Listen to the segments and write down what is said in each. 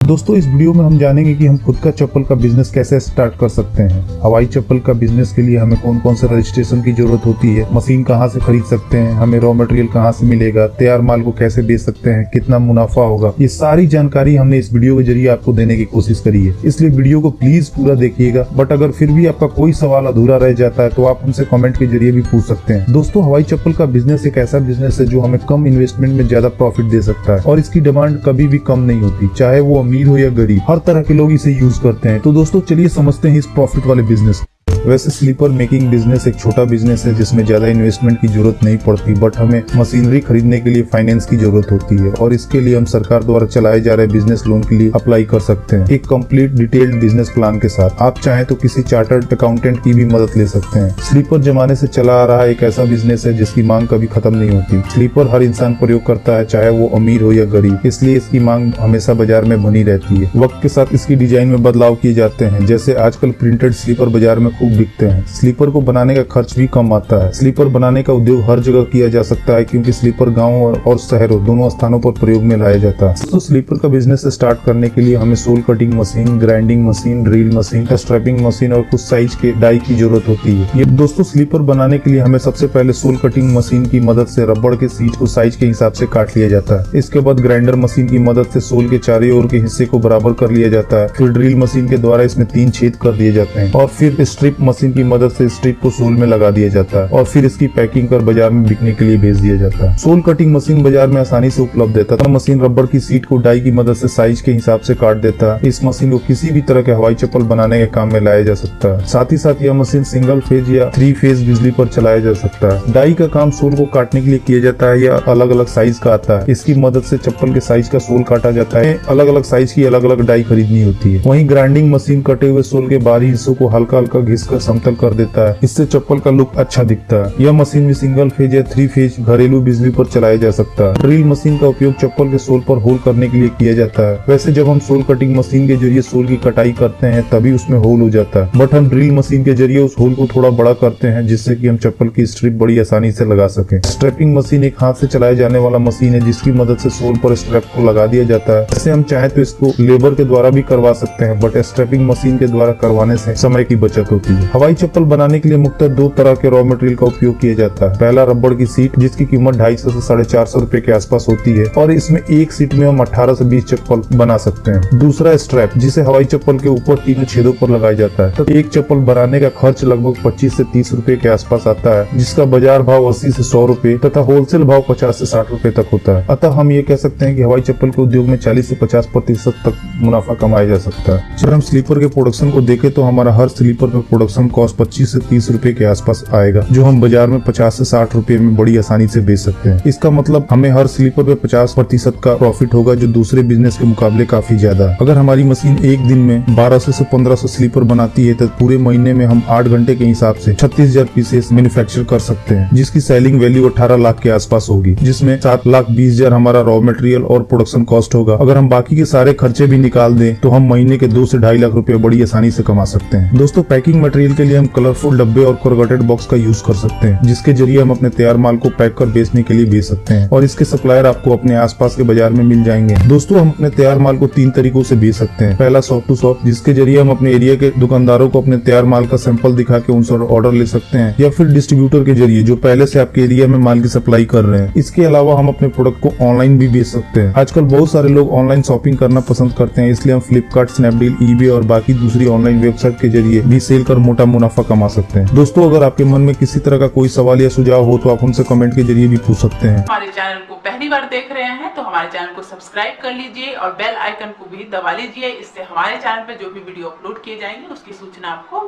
दोस्तों इस वीडियो में हम जानेंगे कि हम खुद का चप्पल का बिजनेस कैसे स्टार्ट कर सकते हैं। हवाई चप्पल का बिजनेस के लिए हमें कौन कौन से रजिस्ट्रेशन की जरूरत होती है, मशीन कहां से खरीद सकते हैं, हमें रॉ मटेरियल कहां से मिलेगा, तैयार माल को कैसे बेच सकते हैं, कितना मुनाफा होगा। ये सारी जानकारी हमने इस वीडियो के जरिए आपको देने की कोशिश करी है, इसलिए वीडियो को प्लीज पूरा देखिएगा। बट अगर फिर भी आपका कोई सवाल अधूरा रह जाता है तो आप हमसे कमेंट के जरिए भी पूछ सकते हैं। दोस्तों हवाई चप्पल का बिजनेस एक ऐसा बिजनेस है जो हमें कम इन्वेस्टमेंट में ज्यादा प्रॉफिट दे सकता है और इसकी डिमांड कभी भी कम नहीं होती, चाहे वो अमीर हो या गरीब, हर तरह के लोग इसे यूज करते हैं। तो दोस्तों चलिए समझते हैं इस प्रॉफिट वाले बिजनेस। वैसे स्लीपर मेकिंग बिजनेस एक छोटा बिजनेस है जिसमें ज्यादा इन्वेस्टमेंट की जरूरत नहीं पड़ती, बट हमें मशीनरी खरीदने के लिए फाइनेंस की जरूरत होती है और इसके लिए हम सरकार द्वारा चलाए जा रहे बिजनेस लोन के लिए अप्लाई कर सकते हैं एक कंप्लीट डिटेल्ड बिजनेस प्लान के साथ। आप चाहें तो किसी चार्टर्ड अकाउंटेंट की भी मदद ले सकते हैं। स्लीपर जमाने से चला आ रहा एक ऐसा बिजनेस है जिसकी मांग कभी खत्म नहीं होती। स्लीपर हर इंसान प्रयोग करता है, चाहे वो अमीर हो या गरीब, इसलिए इसकी मांग हमेशा बाजार में बनी रहती है। वक्त के साथ इसकी डिजाइन में बदलाव किए जाते हैं, जैसे आजकल प्रिंटेड स्लीपर बाजार में खूब बिकते हैं। स्लीपर को बनाने का खर्च भी कम आता है। स्लीपर बनाने का उद्योग हर जगह किया जा सकता है क्योंकि स्लीपर गाँव और शहरों दोनों स्थानों पर प्रयोग में लाया जाता है। तो स्लीपर का बिजनेस स्टार्ट करने के लिए हमें sole cutting machine, grinding machine, drill machine, strapping machine और कुछ साइज के डाई की जरूरत होती है। ये दोस्तों स्लीपर बनाने के लिए हमें सबसे पहले सोल कटिंग मशीन की मदद से रबड़ के सीट को साइज के हिसाब से काट लिया जाता है। इसके बाद ग्राइंडर मशीन की मदद से सोल के चारों ओर के हिस्से को बराबर कर लिया जाता है। फिर ड्रिल मशीन के द्वारा इसमें 3 छेद कर दिए जाते हैं और फिर स्ट्रिप मशीन की मदद से स्ट्रिप को सोल में लगा दिया जाता है और फिर इसकी पैकिंग कर बाजार में बिकने के लिए भेज दिया जाता है। सोल कटिंग मशीन बाजार में आसानी से उपलब्ध है तथा मशीन रबड़ की सीट को डाई की मदद से साइज के हिसाब से काट देता है। इस मशीन को किसी भी तरह के हवाई चप्पल बनाने के काम में लाया जा सकता है। साथ ही साथ यह मशीन सिंगल फेज या 3 फेज बिजली पर चलाया जा सकता है। डाई का काम सोल को काटने के लिए किया जाता है। यह अलग अलग साइज का आता है। इसकी मदद से चप्पल के साइज का सोल काटा जाता है। अलग अलग साइज की अलग अलग डाई खरीदनी होती है। वहीं ग्राइंडिंग मशीन कटे हुए सोल के बाहरी हिस्सों को हल्का हल्का घिसकर समतल कर देता है। इससे चप्पल का लुक अच्छा दिखता है। यह मशीन भी सिंगल फेज या 3 फेज घरेलू बिजली पर चलाया जा सकता है। ड्रिल मशीन का उपयोग चप्पल के सोल पर होल करने के लिए किया जाता है। वैसे जब हम सोल कटिंग मशीन के जरिए सोल की कटाई करते हैं तभी उसमें होल हो जाता है, बट हम ड्रिल मशीन के जरिए उस होल को थोड़ा बड़ा करते हैं जिससे कि हम चप्पल की स्ट्रिप बड़ी आसानी से लगा सकें। स्ट्रैपिंग मशीन एक हाथ से चलाए जाने वाला मशीन है जिसकी मदद से सोल पर स्ट्रैप को लगा दिया जाता है। जैसे हम चाहे तो इसको लेबर के द्वारा भी करवा सकते हैं, बट स्ट्रैपिंग मशीन के द्वारा करवाने से समय की बचत होती है। हवाई चप्पल बनाने के लिए मुख्यतः 2 तरह के रॉ मटेरियल का उपयोग किया जाता है। पहला रबड़ की सीट जिसकी कीमत 250 से 450 रुपए के आसपास होती है और इसमें एक सीट में हम 18 से 20 चप्पल बना सकते हैं। दूसरा स्ट्रैप जिसे हवाई चप्पल के ऊपर 3 छेदों पर लगाया जाता है। तो एक चप्पल बनाने का खर्च लगभग 25 से 30 रुपए के आसपास आता है, जिसका बाजार भाव 80 से 100 रुपए तथा होलसेल भाव 50 से 60 रुपए तक होता है। अतः हम ये कह सकते हैं कि हवाई चप्पल के उद्योग में 40 से 50% तक मुनाफा कमाया जा सकता है। अगर हम स्लीपर के प्रोडक्शन को देखें तो हमारा हर स्लीपर पर प्रोडक्शन कॉस्ट 25 से 30 रुपए के आसपास आएगा, जो हम बाजार में 50 से 60 रुपए में बड़ी आसानी से बेच सकते हैं। इसका मतलब हमें हर स्लीपर पे 50% का प्रॉफिट होगा, जो दूसरे बिजनेस के मुकाबले काफी ज्यादा है। अगर हमारी मशीन एक दिन में 1200 से 1500 स्लीपर बनाती है तो पूरे महीने में हम 8 घंटे के हिसाब से 36,000 पीसेस मैन्युफैक्चर कर सकते हैं, जिसकी सेलिंग वैल्यू 18 लाख के आसपास होगी, जिसमें 7,20,000 हमारा रॉ मटेरियल और प्रोडक्शन कॉस्ट होगा। अगर हम बाकी के सारे खर्चे भी निकाल दें तो हम महीने के 2 से 2.5 लाख रुपए बड़ी आसानी से कमा सकते हैं। दोस्तों पैकिंग मटेरियल के लिए हम कलरफुल डब्बे और कोरुगेटेड बॉक्स का यूज कर सकते हैं, जिसके जरिए हम अपने तैयार माल को पैक कर बेचने के लिए बेच सकते हैं और इसके सप्लायर आपको अपने आसपास के बाजार में मिल जाएंगे। दोस्तों हम अपने तैयार माल को 3 तरीकों से बेच सकते हैं। पहला शॉप टू शॉप, जिसके जरिए हम अपने एरिया के दुकानदारों को अपने तैयार माल का सैंपल दिखा के उनसे ऑर्डर ले सकते हैं, या फिर डिस्ट्रीब्यूटर के जरिए जो पहले से आपके एरिया में माल की सप्लाई कर रहे हैं। इसके अलावा हम अपने प्रोडक्ट को ऑनलाइन भी बेच सकते हैं। आजकल बहुत सारे लोग ऑनलाइन शॉपिंग करना पसंद करते हैं, इसलिए हम फ्लिपकार्ट, स्नैपडील, ईबे और बाकी दूसरी ऑनलाइन वेबसाइट के जरिए भी सेल कर मोटा मुनाफा कमा सकते हैं। दोस्तों अगर आपके मन में किसी तरह का कोई सवाल या सुझाव हो तो आप हमसे कमेंट के जरिए भी पूछ सकते हैं। हमारे चैनल को पहली बार देख रहे हैं तो हमारे चैनल को सब्सक्राइब कर लीजिए और बेल आइकन को भी दबा लीजिए। इससे हमारे चैनल पे जो भी वीडियो अपलोड किए जाएंगे उसकी सूचना आपको।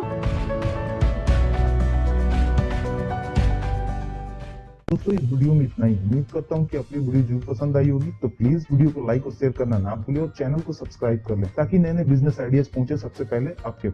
दोस्तों इस वीडियो में इतना ही। उम्मीद करता हूँ कि अपनी वीडियो जरूर पसंद आई होगी, तो प्लीज वीडियो को लाइक और शेयर करना ना भूलें और चैनल को सब्सक्राइब कर लें ताकि नए नए बिजनेस आइडियाज पहुंचे सबसे पहले आपके